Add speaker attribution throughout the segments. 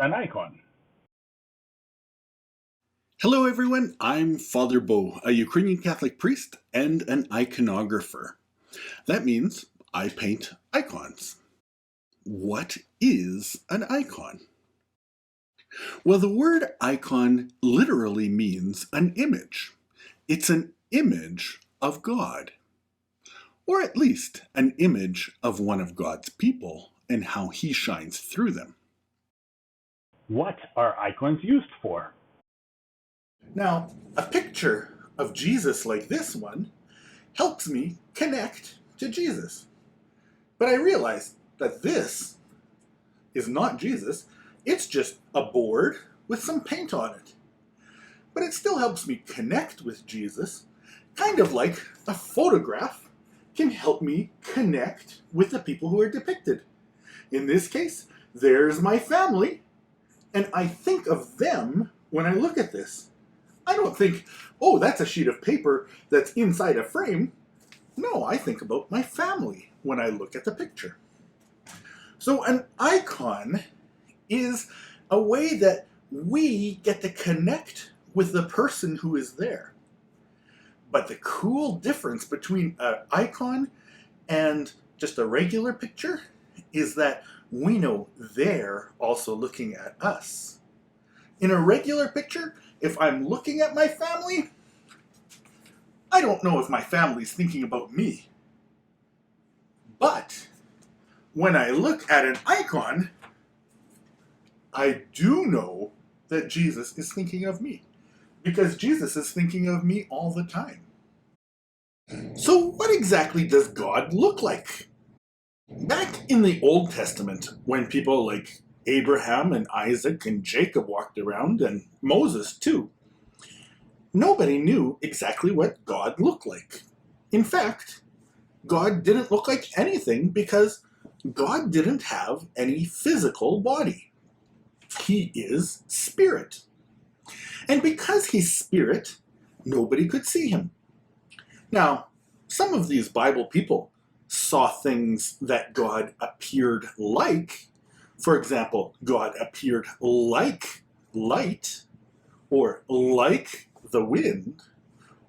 Speaker 1: an icon?
Speaker 2: Hello, everyone. I'm Father Bo, a Ukrainian Catholic priest and an iconographer. That means I paint icons. What is an icon? Well, the word icon literally means an image. It's an image of God, or at least an image of one of God's people and how he shines through them.
Speaker 1: What are icons used for?
Speaker 2: Now, a picture of Jesus like this one helps me connect to Jesus. But I realize that this is not Jesus. It's just a board with some paint on it. But it still helps me connect with Jesus, kind of like a photograph can help me connect with the people who are depicted. In this case, there's my family, and I think of them when I look at this. I don't think, oh, that's a sheet of paper that's inside a frame. No, I think about my family when I look at the picture. So an icon is a way that we get to connect with the person who is there. But the cool difference between an icon and just a regular picture is that we know they're also looking at us. In a regular picture, if I'm looking at my family, I don't know if my family's thinking about me. But when I look at an icon, I do know that Jesus is thinking of me, because Jesus is thinking of me all the time. So what exactly does God look like? Back in the Old Testament, when people like Abraham and Isaac and Jacob walked around, and Moses too, nobody knew exactly what God looked like. In fact, God didn't look like anything because God didn't have any physical body. He is spirit. And because he's spirit, nobody could see him. Now, some of these Bible people saw things that God appeared like. For example, God appeared like light, or like the wind,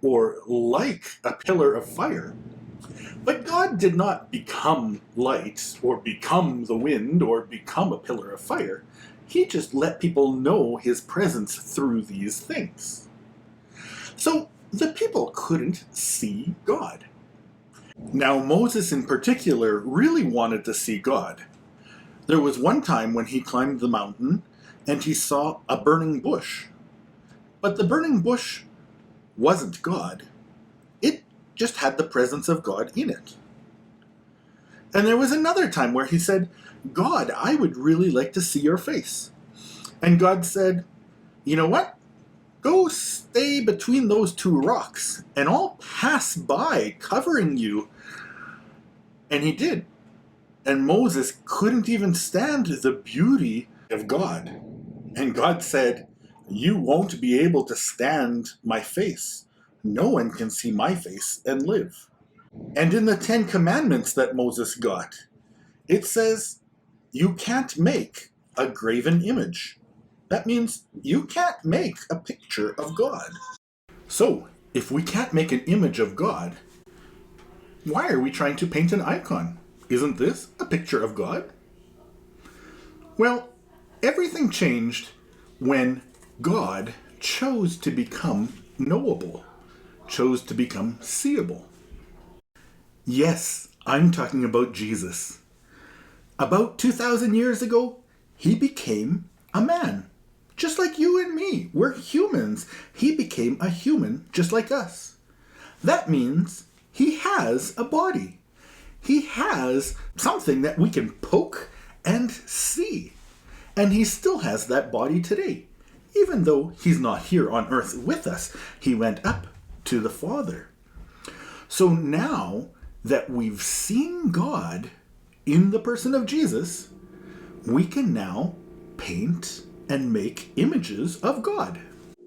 Speaker 2: or like a pillar of fire. But God did not become light, or become the wind, or become a pillar of fire. He just let people know his presence through these things. So the people couldn't see God. Now, Moses in particular really wanted to see God. There was one time when he climbed the mountain and he saw a burning bush. But the burning bush wasn't God. It just had the presence of God in it. And there was another time where he said, God, I would really like to see your face. And God said, you know what? Go stay between those two rocks, and I'll pass by covering you. And he did. And Moses couldn't even stand the beauty of God. And God said, you won't be able to stand my face. No one can see my face and live. And in the 10 Commandments that Moses got, it says, you can't make a graven image. That means you can't make a picture of God. So, if we can't make an image of God, why are we trying to paint an icon? Isn't this a picture of God? Well, everything changed when God chose to become knowable, chose to become seeable. Yes, I'm talking about Jesus. About 2,000 years ago, he became a man. Just like you and me. We're humans. He became a human just like us. That means he has a body. He has something that we can poke and see. And he still has that body today. Even though he's not here on earth with us, he went up to the Father. So now that we've seen God in the person of Jesus, we can now paint and make images of God.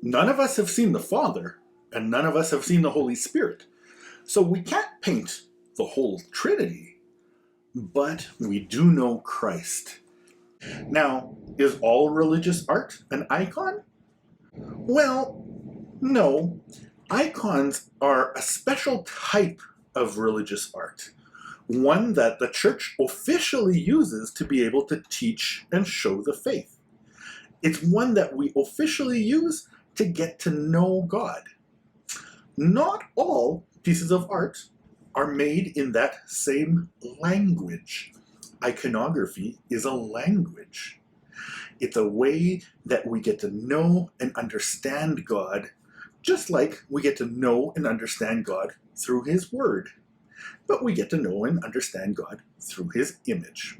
Speaker 2: None of us have seen the Father, and none of us have seen the Holy Spirit. So we can't paint the whole Trinity, but we do know Christ. Now, is all religious art an icon? Well, no. Icons are a special type of religious art, one that the church officially uses to be able to teach and show the faith. It's one that we officially use to get to know God. Not all pieces of art are made in that same language. Iconography is a language. It's a way that we get to know and understand God, just like we get to know and understand God through His Word. But we get to know and understand God through His image.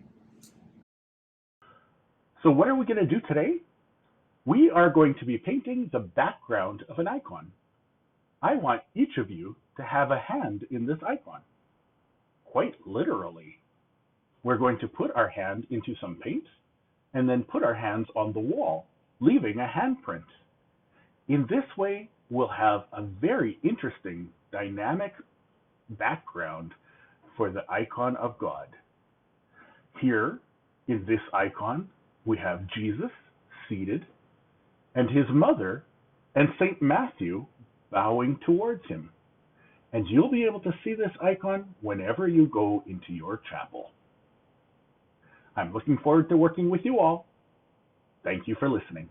Speaker 1: So what are we going to do today? We are going to be painting the background of an icon. I want each of you to have a hand in this icon. Quite literally. We're going to put our hand into some paint and then put our hands on the wall, leaving a handprint. In this way, we'll have a very interesting, dynamic background for the icon of God. Here, in this icon, we have Jesus seated, and his mother and St. Matthew bowing towards him. And you'll be able to see this icon whenever you go into your chapel. I'm looking forward to working with you all. Thank you for listening.